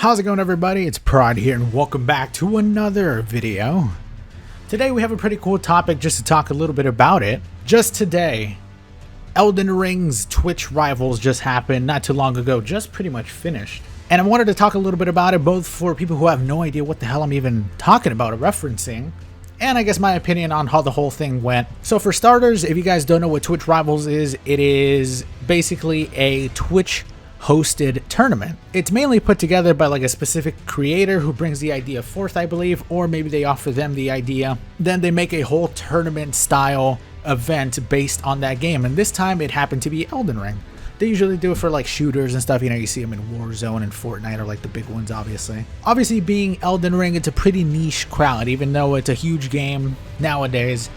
How's it going, everybody? It's Prod here and welcome back to another video. Today we have a pretty cool topic just to talk a little bit about it. Just today, Elden Ring's Twitch Rivals just happened not too long ago, just pretty much finished. And I wanted to talk a little bit about it, both for people who have no idea what the hell I'm even talking about or referencing, and I guess my opinion on how the whole thing went. So for starters, if you guys don't know what Twitch Rivals is, it is basically a Twitch hosted tournament. It's mainly put together by like a specific creator who brings the idea forth, I believe, or maybe they offer them the idea. Then they make a whole tournament style event based on that game, and this time it happened to be Elden Ring. They usually do it for like shooters and stuff, you know, you see them in Warzone and Fortnite are like the big ones, obviously. Obviously, being Elden Ring, it's a pretty niche crowd, even though it's a huge game nowadays.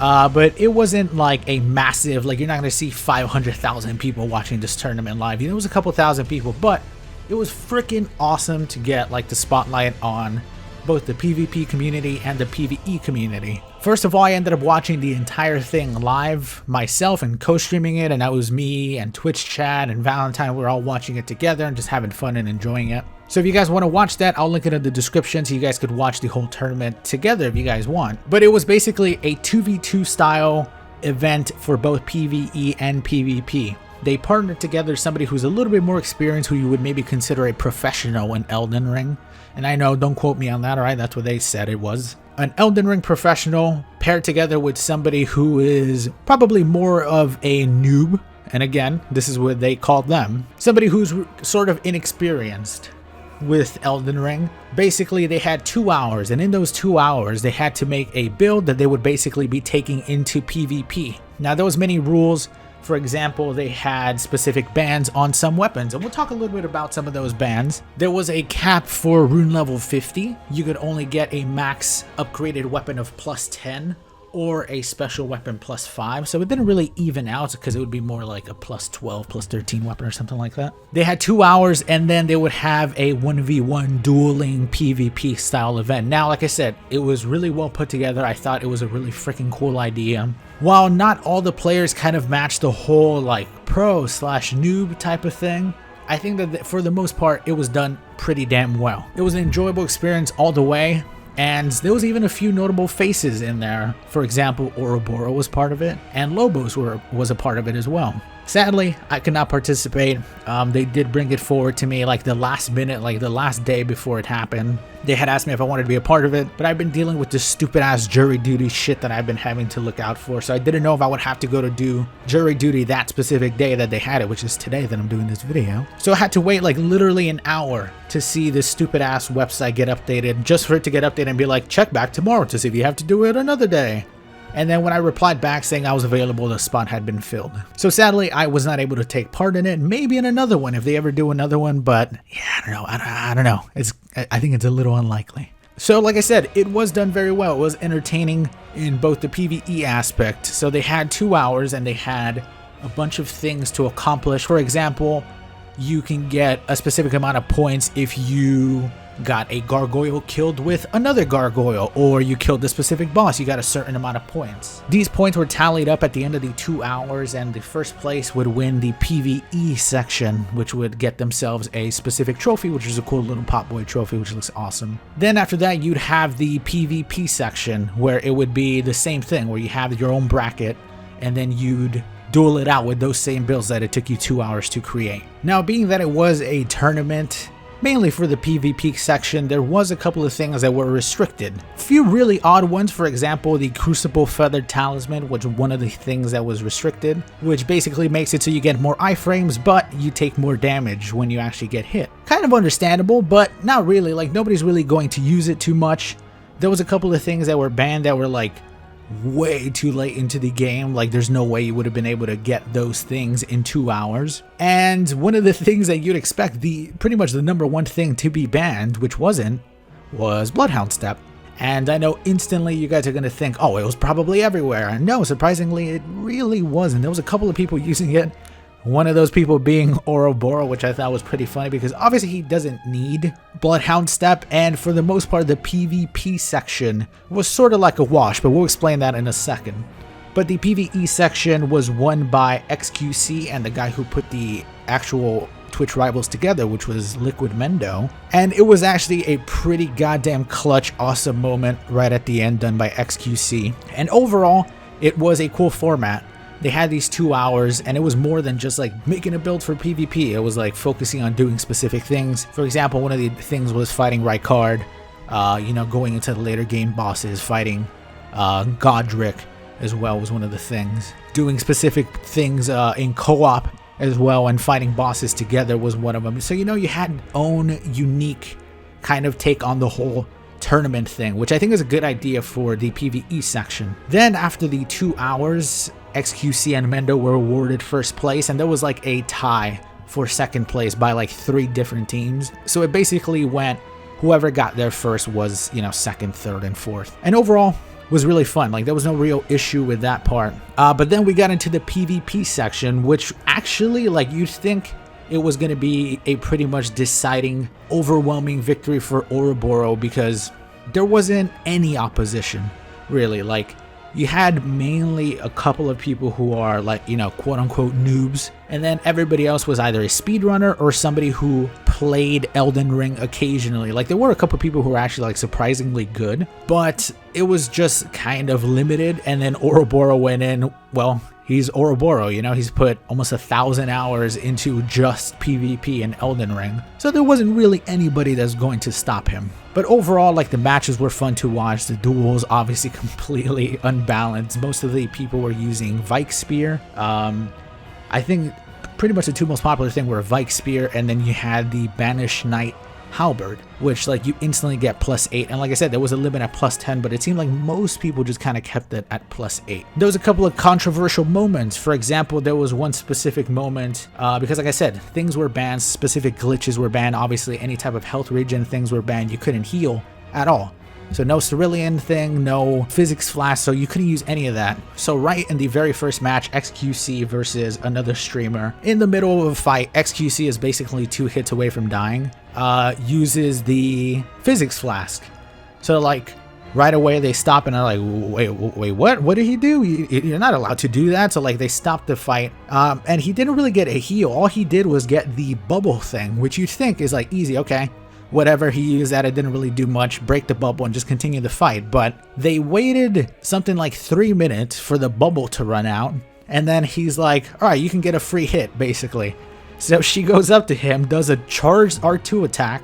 But it wasn't like a massive, like you're not going to see 500,000 people watching this tournament live. You know, it was a couple thousand people, but it was freaking awesome to get like the spotlight on both the PvP community and the PvE community. First of all, I ended up watching the entire thing live myself and co-streaming it, and that was me and Twitch chat and Valentine. We were all watching it together and just having fun and enjoying it. So if you guys want to watch that, I'll link it in the description so you guys could watch the whole tournament together if you guys want. But it was basically a 2v2 style event for both PvE and PvP. They partnered together somebody who's a little bit more experienced, who you would maybe consider a professional in Elden Ring. And I know, don't quote me on that, alright? That's what they said it was. An Elden Ring professional paired together with somebody who is probably more of a noob. And again, this is what they called them. Somebody who's sort of inexperienced with Elden Ring. Basically, they had 2 hours, and in those 2 hours, they had to make a build that they would basically be taking into PvP. Now, there was many rules. For example, they had specific bans on some weapons, and we'll talk a little bit about some of those bans. There was a cap for rune level 50. You could only get a max upgraded weapon of plus 10 or a special weapon plus 5, so it didn't really even out because it would be more like a plus 12, plus 13 weapon or something like that. They had 2 hours, and then they would have a 1v1 dueling PvP style event. Now, like I said, it was really well put together. I thought it was a really freaking cool idea. While not all the players kind of matched the whole like pro/noob type of thing, I think that for the most part, it was done pretty damn well. It was an enjoyable experience all the way. And there was even a few notable faces in there. For example, Ouroboros was part of it, and Lobos was a part of it as well. Sadly, I could not participate. They did bring it forward to me like the last minute, like the last day before it happened. They had asked me if I wanted to be a part of it, but I've been dealing with this stupid ass jury duty shit that I've been having to look out for. So I didn't know if I would have to go to do jury duty that specific day that they had it, which is today that I'm doing this video. So I had to wait like literally an hour to see this stupid ass website get updated, just for it to get updated and be like, check back tomorrow to see if you have to do it another day. And then when I replied back saying I was available, the spot had been filled. So sadly, I was not able to take part in it. Maybe in another one if they ever do another one, but yeah, I don't know. I don't know. I think it's a little unlikely. So like I said, it was done very well. It was entertaining in both the PvE aspect. So they had 2 hours and they had a bunch of things to accomplish. For example, you can get a specific amount of points if you got a gargoyle killed with another gargoyle, or you killed the specific boss, you got a certain amount of points. These points were tallied up at the end of the 2 hours, and the first place would win the PvE section, which would get themselves a specific trophy, which is a cool little Pop Boy trophy, which looks awesome. Then after that, you'd have the PvP section, where it would be the same thing, where you have your own bracket, and then you'd duel it out with those same builds that it took you 2 hours to create. Now, being that it was a tournament, mainly for the PvP section, there was a couple of things that were restricted. A few really odd ones, for example, the Crucible Feathered Talisman, which was one of the things that was restricted, which basically makes it so you get more iframes, but you take more damage when you actually get hit. Kind of understandable, but not really, like nobody's really going to use it too much. There was a couple of things that were banned that were like way too late into the game, like there's no way you would have been able to get those things in 2 hours. And one of the things that you'd expect, pretty much the number one thing to be banned, which wasn't, was Bloodhound Step. And I know instantly you guys are going to think, oh, it was probably everywhere. And no, surprisingly, it really wasn't. There was a couple of people using it. One of those people being Ouroboros, which I thought was pretty funny because obviously he doesn't need Bloodhound Step, and for the most part the PvP section was sort of like a wash, but we'll explain that in a second. But the PvE section was won by XQC, and the guy who put the actual Twitch rivals together, which was Liquid Mendo. And it was actually a pretty goddamn clutch, awesome moment right at the end done by XQC. And overall, it was a cool format. They had these 2 hours, and it was more than just like making a build for PvP. It was like focusing on doing specific things. For example, one of the things was fighting Rykard, you know, going into the later game bosses, fighting Godric as well was one of the things. Doing specific things in co-op as well, and fighting bosses together was one of them. So, you know, you had own unique kind of take on the whole tournament thing, which I think is a good idea for the PvE section. Then after the 2 hours, XQC and Mendo were awarded first place, and there was like a tie for second place by like 3 different teams. So it basically went, whoever got there first was, you know, second, third, and fourth. And overall, was really fun. Like, there was no real issue with that part. But then we got into the PvP section, which actually, like, you'd think it was going to be a pretty much deciding, overwhelming victory for Ouroboros, because there wasn't any opposition, really. Like, you had mainly a couple of people who are, like, you know, quote-unquote noobs, and then everybody else was either a speedrunner or somebody who played Elden Ring occasionally. Like, there were a couple of people who were actually, like, surprisingly good, but it was just kind of limited. And then Ouroboros went in. Well, he's Ouroboros, you know, he's put almost 1,000 hours into just PvP in Elden Ring, so there wasn't really anybody that's going to stop him. But overall, like, the matches were fun to watch. The duels obviously completely unbalanced. Most of the people were using Vike Spear. I think pretty much the 2 most popular thing were Vike Spear, and then you had the Banished Knight Halberd, which, like, you instantly get +8. And like I said, there was a limit at +10, but it seemed like most people just kind of kept it at +8. There was a couple of controversial moments. For example, there was one specific moment, because like I said, things were banned, specific glitches were banned. Obviously, any type of health regen things were banned. You couldn't heal at all. So no Cerulean thing, no physics flash, so you couldn't use any of that. So right in the very first match, XQC versus another streamer, in the middle of a fight, XQC is basically 2 hits away from dying, uses the physics flask. So, like, right away they stop and are like, wait, what did he do? You're not allowed to do that. So, like, they stopped the fight, and he didn't really get a heal. All he did was get the bubble thing, which you'd think is like easy, okay, whatever, he used that, it didn't really do much, break the bubble and just continue the fight. But they waited something like 3 minutes for the bubble to run out, and then he's like, all right, you can get a free hit, basically. So she goes up to him, does a charged R2 attack,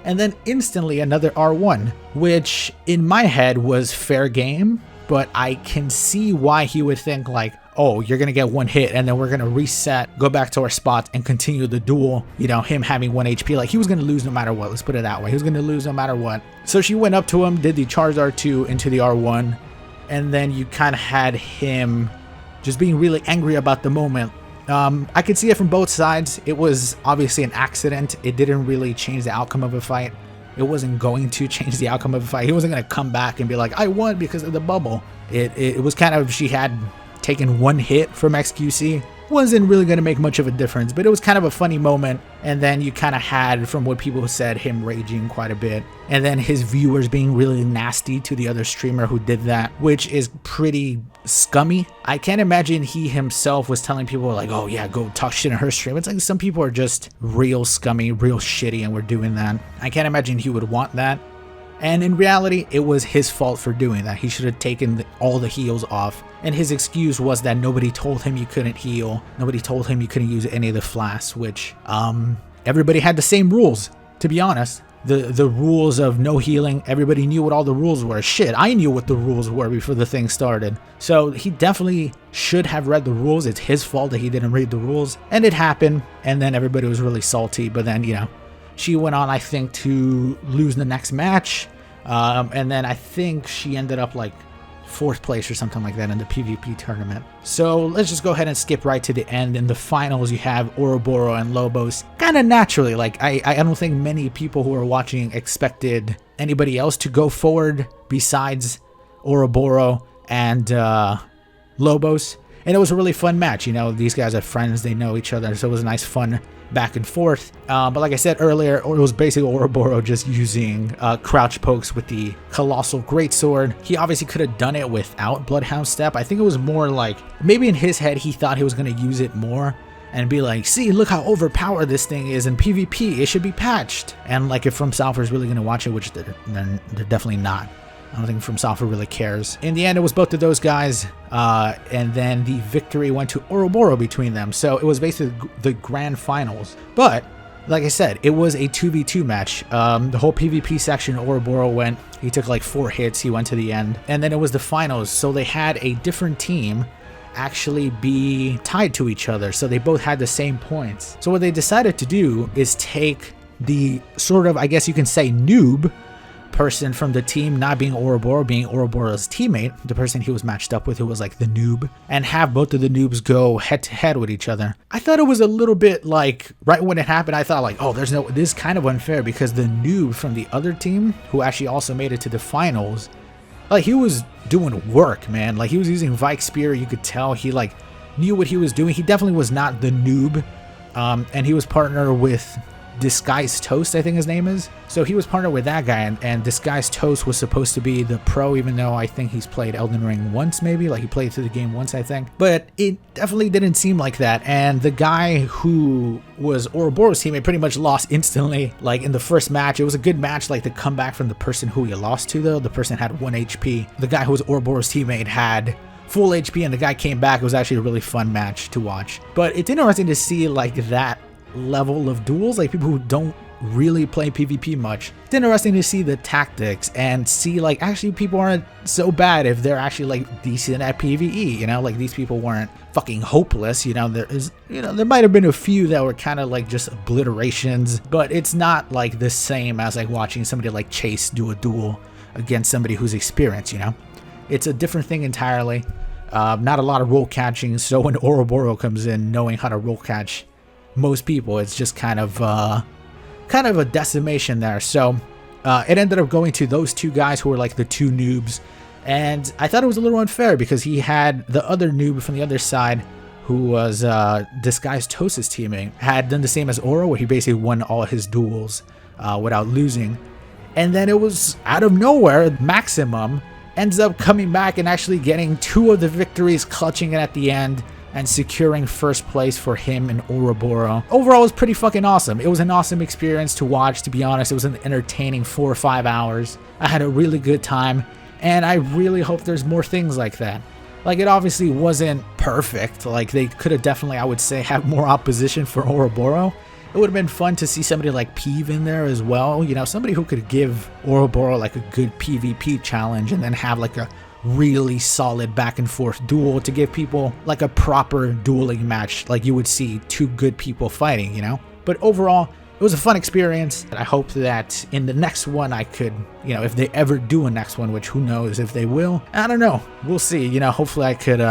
and then instantly another R1, which in my head was fair game, but I can see why he would think, like, oh, you're gonna get 1 hit and then we're gonna reset, go back to our spot and continue the duel. You know, him having 1 HP, like, he was gonna lose no matter what. Let's put it that way. He was gonna lose no matter what. So she went up to him, did the charged R2 into the R1, and then you kind of had him just being really angry about the moment. I could see it from both sides. It was obviously an accident. It didn't really change the outcome of a fight. It wasn't going to change the outcome of a fight. He wasn't going to come back and be like, I won because of the bubble. It was kind of, she had taken 1 hit from XQC. Wasn't really going to make much of a difference, but it was kind of a funny moment. And then you kind of had, from what people said, him raging quite a bit. And then his viewers being really nasty to the other streamer who did that, which is pretty scummy. I can't imagine he himself was telling people like, oh yeah, go talk shit on her stream. It's like some people are just real scummy, real shitty, and we're doing that. I can't imagine he would want that. And in reality, it was his fault for doing that. He should have taken all the heals off. And his excuse was that nobody told him you couldn't heal. Nobody told him you couldn't use any of the flasks, which everybody had the same rules, to be honest. The rules of no healing, everybody knew what all the rules were. Shit, I knew what the rules were before the thing started. So he definitely should have read the rules. It's his fault that he didn't read the rules. And it happened, and then everybody was really salty. But then, you know, she went on, I think, to lose the next match. And then I think she ended up like 4th place or something like that in the PvP tournament. So let's just go ahead and skip right to the end. In the finals, you have Ouroboros and Lobos. Kind of naturally, like I don't think many people who are watching expected anybody else to go forward besides Ouroboros and Lobos. And it was a really fun match. You know, these guys are friends, they know each other, so it was a nice fun back and forth. But like I said earlier, it was basically Ouroboros just using crouch pokes with the Colossal Greatsword. He obviously could have done it without Bloodhound Step. I think it was more like, maybe in his head he thought he was going to use it more, and be like, see, look how overpowered this thing is in PvP, it should be patched. And like, if From Software is really going to watch it, which they're definitely not. I don't think From Software really cares. In the end, it was both of those guys, and then the victory went to Ouroboros between them. So it was basically the grand finals. But like I said, it was a 2v2 match. The whole PvP section, Ouroboros went. He took like 4 hits. He went to the end. And then it was the finals. So they had a different team actually be tied to each other. So they both had the same points. So what they decided to do is take the sort of, I guess you can say, noob person from the team, not being Ouroboros, being Ouroboros' teammate, the person he was matched up with who was like the noob, and have both of the noobs go head to head with each other. I thought it was a little bit like, right when it happened, I thought like, oh, this is kind of unfair, because the noob from the other team, who actually also made it to the finals, like, he was doing work, man. Like, he was using Vike Spear. You could tell he like knew what he was doing. He definitely was not the noob, and he was partnered with Disguised Toast, I think his name is. So he was partnered with that guy, and Disguised Toast was supposed to be the pro, even though I think he's played Elden Ring once, maybe. Like, he played through the game once, I think. But it definitely didn't seem like that. And the guy who was Ouroboros' teammate pretty much lost instantly. Like, in the first match, it was a good match, like the comeback from the person who he lost to, though. The person had 1 HP. The guy who was Ouroboros' teammate had full HP, and the guy came back. It was actually a really fun match to watch. But it's interesting to see, like, that level of duels, like people who don't really play PvP much. It's interesting to see the tactics and see, like, actually people aren't so bad if they're actually like decent at PvE, you know, like these people weren't fucking hopeless, you know. There might have been a few that were kind of like just obliterations, but it's not like the same as like watching somebody like Chase do a duel against somebody who's experienced, you know. It's a different thing entirely. Not a lot of roll catching, so when Ouroboros comes in knowing how to roll catch most people, it's just kind of a decimation there. So it ended up going to those two guys who were like the two noobs, and I thought it was a little unfair because he had the other noob from the other side, who was Disguised Toast's teammate, had done the same as Oro, where he basically won all his duels without losing. And then it was out of nowhere, Maximum ends up coming back and actually getting 2 of the victories, clutching it at the end and securing first place for him and Ouroboros. Overall, it was pretty fucking awesome. It was an awesome experience to watch, to be honest. It was an entertaining 4 or 5 hours. I had a really good time, and I really hope there's more things like that. Like, it obviously wasn't perfect. Like, they could have definitely, I would say, have more opposition for Ouroboros. It would have been fun to see somebody like Peeve in there as well. You know, somebody who could give Ouroboros like a good PvP challenge and then have like a really solid back and forth duel to give people like a proper dueling match, like you would see 2 good people fighting, you know. But overall, it was a fun experience. I hope that in the next one I could, you know, if they ever do a next one, which who knows if they will, I don't know, we'll see. You know, hopefully I could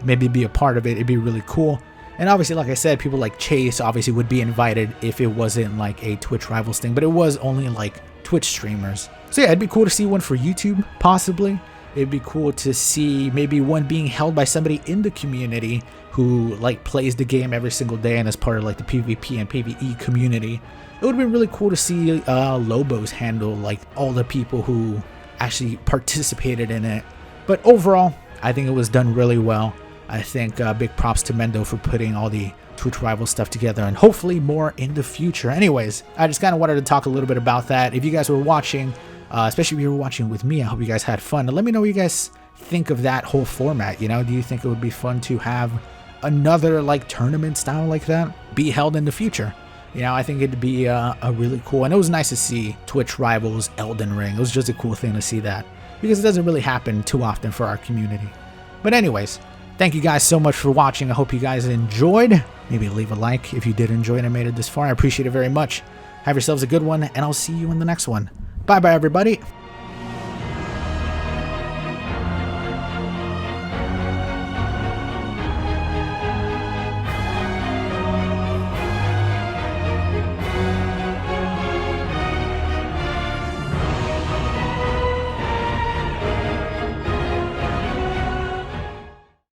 maybe be a part of it. It'd be really cool. And obviously, like I said, people like Chase obviously would be invited if it wasn't like a Twitch Rivals thing, but it was only like Twitch streamers. So yeah, it'd be cool to see one for YouTube, possibly. It'd be cool to see maybe one being held by somebody in the community who like plays the game every single day and is part of like the PvP and PvE community. It would have been really cool to see Lobos handle like all the people who actually participated in it. But overall, I think it was done really well. I think big props to Mendo for putting all the Twitch Rivals stuff together, and hopefully more in the future. Anyways, I just kind of wanted to talk a little bit about that. If you guys were watching, especially if you were watching with me, I hope you guys had fun. And let me know what you guys think of that whole format. You know, do you think it would be fun to have another like tournament style like that be held in the future? You know, I think it'd be a really cool, and it was nice to see Twitch Rivals Elden Ring. It was just a cool thing to see that, because it doesn't really happen too often for our community. But anyways, thank you guys so much for watching. I hope you guys enjoyed. Maybe leave a like if you did enjoy and made it this far. I appreciate it very much. Have yourselves a good one, and I'll see you in the next one. Bye-bye, everybody.